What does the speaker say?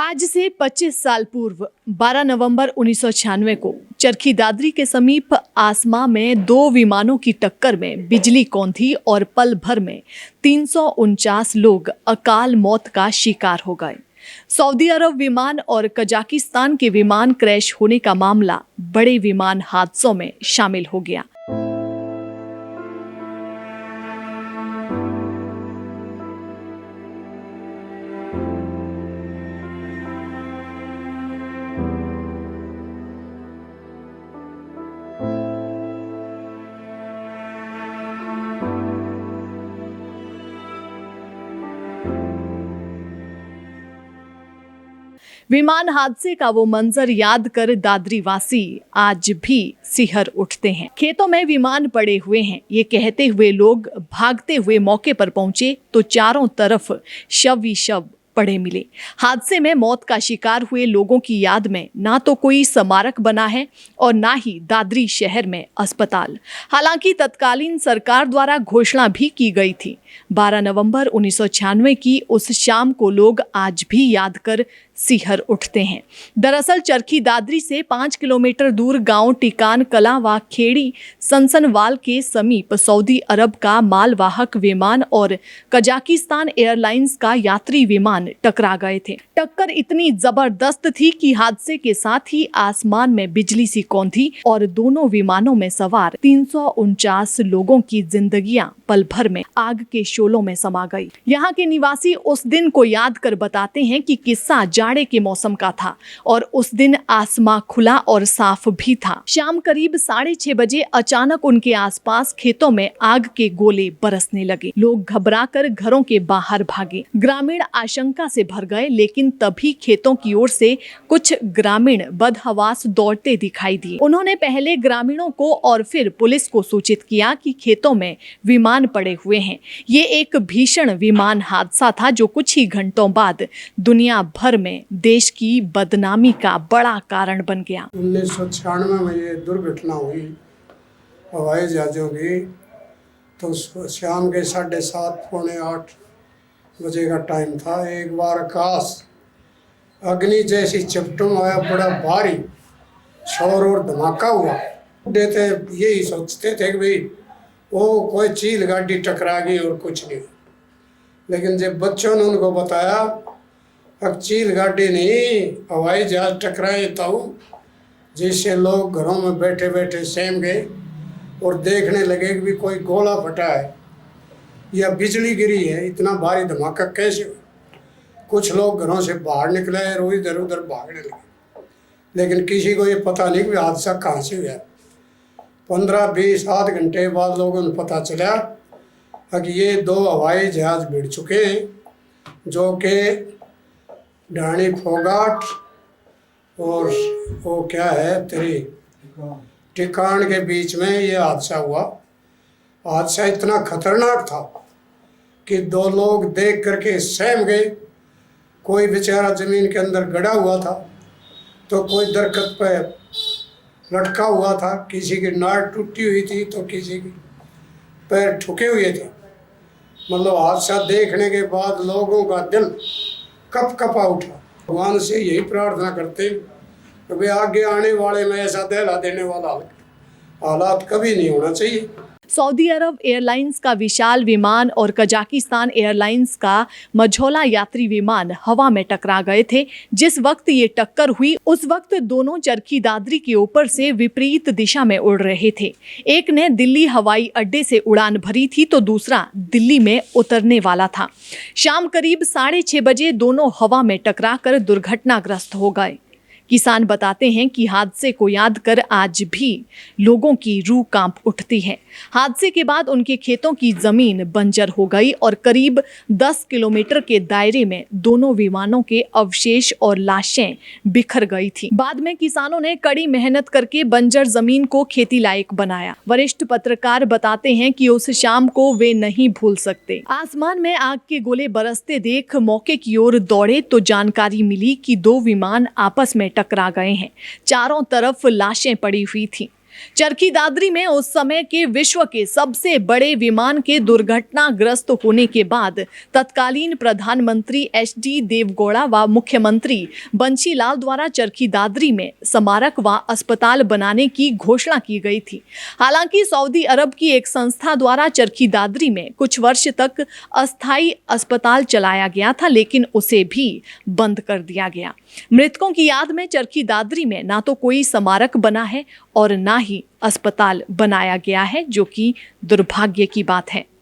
आज से 25 साल पूर्व 12 नवंबर 1996 को चरखी दादरी के समीप आसमां में दो विमानों की टक्कर में बिजली कौंधी और पल भर में 349 लोग अकाल मौत का शिकार हो गए। सऊदी अरब विमान और कजाकिस्तान के विमान क्रैश होने का मामला बड़े विमान हादसों में शामिल हो गया। विमान हादसे का वो मंजर याद कर दादरी वासी आज भी सिहर उठते हैं। खेतों में विमान पड़े हुए हैं, ये कहते हुए लोग भागते हुए मौके पर पहुंचे तो चारों तरफ शव ही शव पड़े मिले। हादसे में मौत का शिकार हुए लोगों की याद में ना तो कोई स्मारक बना है और ना ही दादरी शहर में अस्पताल। हालांकि तत्कालीन सरकार द्वारा घोषणा भी की गई थी। 12 नवंबर 1996 की उस शाम को लोग आज भी याद कर सिहर उठते हैं। दरअसल चरखी दादरी से 5 किलोमीटर दूर गांव टिकान कला व खेड़ी सनसनवाल के समीप सऊदी अरब का मालवाहक विमान और कजाकिस्तान एयरलाइंस का यात्री विमान टकरा गए थे। टक्कर इतनी जबरदस्त थी कि हादसे के साथ ही आसमान में बिजली सी कौंधी और दोनों विमानों में सवार 349 लोगों की जिंदगियां पल भर में आग के शोलों में समा गई। यहाँ के निवासी उस दिन को याद कर बताते हैं कि किस्सा जाड़े के मौसम का था और उस दिन आसमां खुला और साफ भी था। शाम करीब 6:30 बजे अचानक उनके आसपास खेतों में आग के गोले बरसने लगे। लोग घबराकर घरों के बाहर भागे। ग्रामीण आशंका से भर गए, लेकिन तभी खेतों की ओर से कुछ ग्रामीण बदहवास दौड़ते दिखाई दिए। उन्होंने पहले ग्रामीणों को और फिर पुलिस को सूचित किया कि खेतों में विमान पड़े हुए हैं। ये एक भीषण विमान हादसा था जो कुछ ही घंटों बाद दुनिया भर में देश की बदनामी का बड़ा कारण बन गया। 1996 में ये दुर्घटना हुई हवाई जहाज़ों की। तो शाम के 7:30 पौने 8 बजे का टाइम था। एक बार आकाश अग्नि जैसी चपटों आया, बड़ा भारी शोर और धमाका हुआ। देते यही सोचते थे कि भाई वो कोई चील गाड़ी टकरा गई और कुछ नहीं। लेकिन जब बच्चों ने उनको बताया अब चील गाड़ी नहीं, हवाई जहाज टकराए तो जिससे लोग घरों में बैठे बैठे सहम गए और देखने लगे कि भी कोई गोला फटा है या बिजली गिरी है। इतना भारी धमाका कैसे हुआ? कुछ लोग घरों से बाहर निकले और इधर उधर भागने लगे, लेकिन किसी को ये पता नहीं कि हादसा कहाँ से हुआ। 15-20 आध घंटे बाद लोगों ने पता चला कि ये दो हवाई जहाज भिड़ चुके हैं, जो कि ढाणी फोगाट और वो क्या है तेरी टिकाण के बीच में ये हादसा हुआ। हादसा इतना खतरनाक था कि दो लोग देख करके सहम गए। कोई बेचारा ज़मीन के अंदर गड़ा हुआ था तो कोई दरख्त पे लटका हुआ था, किसी की नाड़ टूटी हुई थी तो किसी की पैर ठुके हुए थे। मतलब हादसा देखने के बाद लोगों का दिल कप कपा उठा। भगवान से यही प्रार्थना करते कि भाई आगे आने वाले में ऐसा दहला देने वाला हालात कभी नहीं होना चाहिए। सऊदी अरब एयरलाइंस का विशाल विमान और कजाकिस्तान एयरलाइंस का मझौला यात्री विमान हवा में टकरा गए थे। जिस वक्त ये टक्कर हुई उस वक्त दोनों चरखी दादरी के ऊपर से विपरीत दिशा में उड़ रहे थे। एक ने दिल्ली हवाई अड्डे से उड़ान भरी थी तो दूसरा दिल्ली में उतरने वाला था। शाम करीब 6:30 बजे दोनों हवा में टकराकर दुर्घटनाग्रस्त हो गए। किसान बताते हैं कि हादसे को याद कर आज भी लोगों की रूह कांप उठती है। हादसे के बाद उनके खेतों की जमीन बंजर हो गई और करीब 10 किलोमीटर के दायरे में दोनों विमानों के अवशेष और लाशें बिखर गई थी। बाद में किसानों ने कड़ी मेहनत करके बंजर जमीन को खेती लायक बनाया। वरिष्ठ पत्रकार बताते हैं कि उस शाम को वे नहीं भूल सकते। आसमान में आग के गोले बरसते देख मौके की ओर दौड़े तो जानकारी मिली कि दो विमान आपस में टकरा गए हैं। चारों तरफ लाशें पड़ी हुई थी। चरखी दादरी में उस समय के विश्व के सबसे बड़े विमान के दुर्घटनाग्रस्त होने के बाद तत्कालीन प्रधानमंत्री एच.डी. देवगौड़ा व मुख्यमंत्री बंशीलाल द्वारा चरखी दादरी में स्मारक व अस्पताल बनाने की घोषणा की गई थी। हालांकि सऊदी अरब की एक संस्था द्वारा चरखी दादरी में कुछ वर्ष तक अस्थायी अस्पताल चलाया गया था, लेकिन उसे भी बंद कर दिया गया। मृतकों की याद में चरखी दादरी में ना तो कोई स्मारक बना है और ना ही अस्पताल बनाया गया है, जो कि दुर्भाग्य की बात है।